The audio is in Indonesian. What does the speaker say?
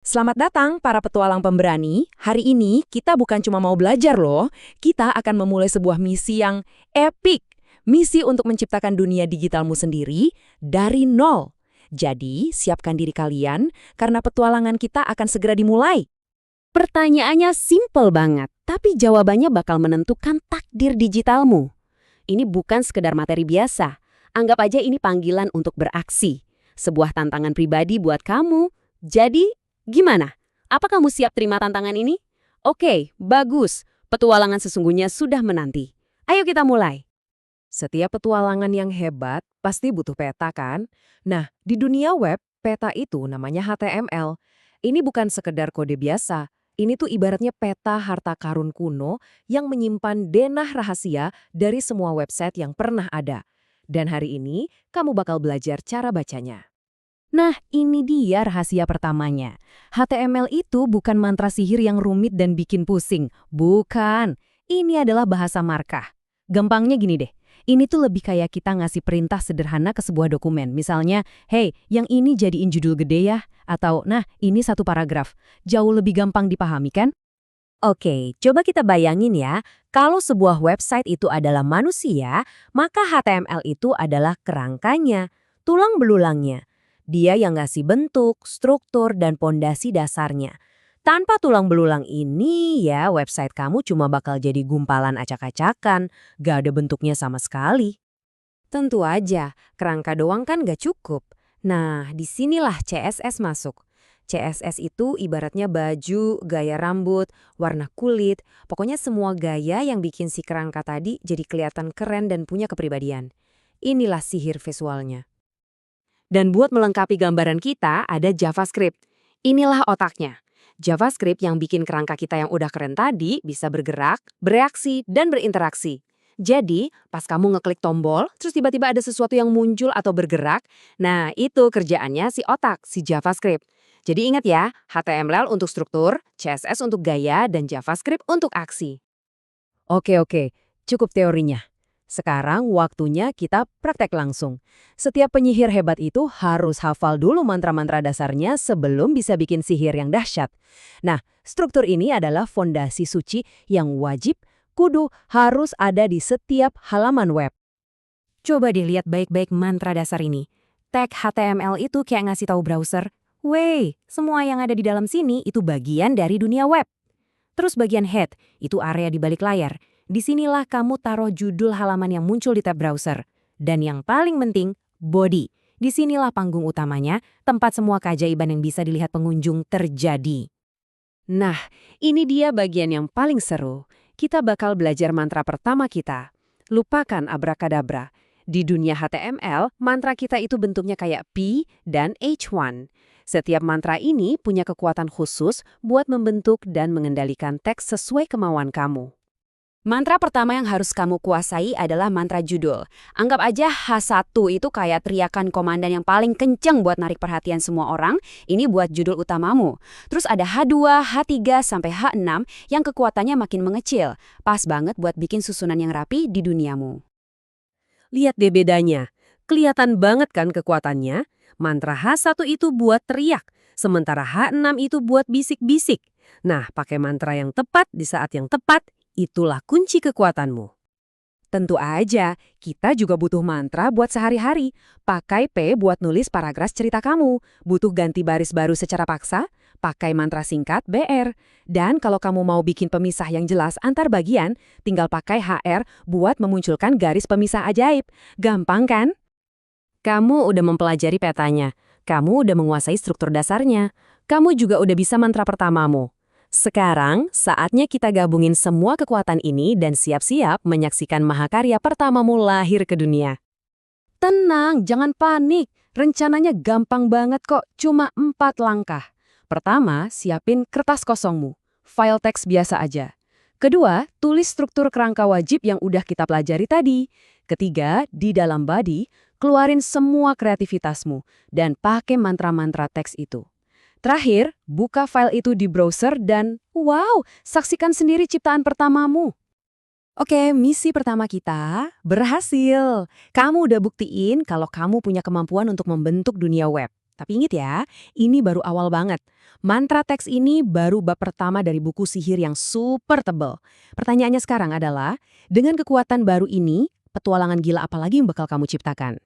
Selamat datang para petualang pemberani. Hari ini kita bukan cuma mau belajar loh, kita akan memulai sebuah misi yang epik. Misi untuk menciptakan dunia digitalmu sendiri dari nol. Jadi, siapkan diri kalian karena petualangan kita akan segera dimulai. Pertanyaannya simpel banget, tapi jawabannya bakal menentukan takdir digitalmu. Ini bukan sekedar materi biasa. Anggap aja ini panggilan untuk beraksi. Sebuah tantangan pribadi buat kamu. Jadi, gimana? Apa kamu siap terima tantangan ini? Oke, bagus. Petualangan sesungguhnya sudah menanti. Ayo kita mulai. Setiap petualangan yang hebat pasti butuh peta kan? Nah, di dunia web, peta itu namanya HTML. Ini bukan sekedar kode biasa. Ini tuh ibaratnya peta harta karun kuno yang menyimpan denah rahasia dari semua website yang pernah ada. Dan hari ini, kamu bakal belajar cara bacanya. Nah, ini dia rahasia pertamanya. HTML itu bukan mantra sihir yang rumit dan bikin pusing. Bukan. Ini adalah bahasa markah. Gampangnya gini deh. Ini tuh lebih kayak kita ngasih perintah sederhana ke sebuah dokumen. Misalnya, hey, yang ini jadiin judul gede ya. Atau, nah, ini satu paragraf. Jauh lebih gampang dipahami kan? Oke, coba kita bayangin ya. Kalau sebuah website itu adalah manusia, maka HTML itu adalah kerangkanya, tulang belulangnya. Dia yang ngasih bentuk, struktur, dan pondasi dasarnya. Tanpa tulang belulang ini, ya website kamu cuma bakal jadi gumpalan acak-acakan, gak ada bentuknya sama sekali. Tentu aja, kerangka doang kan gak cukup. Nah, disinilah CSS masuk. CSS itu ibaratnya baju, gaya rambut, warna kulit, pokoknya semua gaya yang bikin si kerangka tadi jadi kelihatan keren dan punya kepribadian. Inilah sihir visualnya. Dan buat melengkapi gambaran kita, ada JavaScript. Inilah otaknya. JavaScript yang bikin kerangka kita yang udah keren tadi bisa bergerak, bereaksi, dan berinteraksi. Jadi, pas kamu ngeklik tombol, terus tiba-tiba ada sesuatu yang muncul atau bergerak, nah itu kerjaannya si otak, si JavaScript. Jadi ingat ya, HTML untuk struktur, CSS untuk gaya, dan JavaScript untuk aksi. Oke, cukup teorinya. Sekarang waktunya kita praktek langsung. Setiap penyihir hebat itu harus hafal dulu mantra-mantra dasarnya sebelum bisa bikin sihir yang dahsyat. Nah, struktur ini adalah fondasi suci yang wajib, kudu, harus ada di setiap halaman web. Coba dilihat baik-baik mantra dasar ini. Tag HTML itu kayak ngasih tahu browser, "Wey, semua yang ada di dalam sini itu bagian dari dunia web." Terus bagian head, itu area di balik layar. Disinilah kamu taruh judul halaman yang muncul di tab browser. Dan yang paling penting, body. Disinilah panggung utamanya, tempat semua keajaiban yang bisa dilihat pengunjung terjadi. Nah, ini dia bagian yang paling seru. Kita bakal belajar mantra pertama kita. Lupakan abrakadabra. Di dunia HTML, mantra kita itu bentuknya kayak P dan H1. Setiap mantra ini punya kekuatan khusus buat membentuk dan mengendalikan teks sesuai kemauan kamu. Mantra pertama yang harus kamu kuasai adalah mantra judul. Anggap aja H1 itu kayak teriakan komandan yang paling kenceng buat narik perhatian semua orang. Ini buat judul utamamu. Terus ada H2, H3, sampai H6 yang kekuatannya makin mengecil. Pas banget buat bikin susunan yang rapi di duniamu. Lihat deh bedanya. Kelihatan banget kan kekuatannya? Mantra H1 itu buat teriak, sementara H6 itu buat bisik-bisik. Nah, pakai mantra yang tepat di saat yang tepat, itulah kunci kekuatanmu. Tentu aja, kita juga butuh mantra buat sehari-hari. Pakai P buat nulis paragraf cerita kamu. Butuh ganti baris baru secara paksa? Pakai mantra singkat BR. Dan kalau kamu mau bikin pemisah yang jelas antar bagian, tinggal pakai HR buat memunculkan garis pemisah ajaib. Gampang kan? Kamu udah mempelajari petanya. Kamu udah menguasai struktur dasarnya. Kamu juga udah bisa mantra pertamamu. Sekarang, saatnya kita gabungin semua kekuatan ini dan siap-siap menyaksikan mahakarya pertamamu lahir ke dunia. Tenang, jangan panik. Rencananya gampang banget kok, cuma 4 langkah. Pertama, siapin kertas kosongmu. File teks biasa aja. Kedua, tulis struktur kerangka wajib yang udah kita pelajari tadi. Ketiga, di dalam body, keluarin semua kreativitasmu dan pakai mantra-mantra teks itu. Terakhir, buka file itu di browser dan, wow, saksikan sendiri ciptaan pertamamu. Oke, misi pertama kita berhasil. Kamu udah buktiin kalau kamu punya kemampuan untuk membentuk dunia web. Tapi ingat ya, ini baru awal banget. Mantra teks ini baru bab pertama dari buku sihir yang super tebal. Pertanyaannya sekarang adalah, dengan kekuatan baru ini, petualangan gila apa lagi yang bakal kamu ciptakan?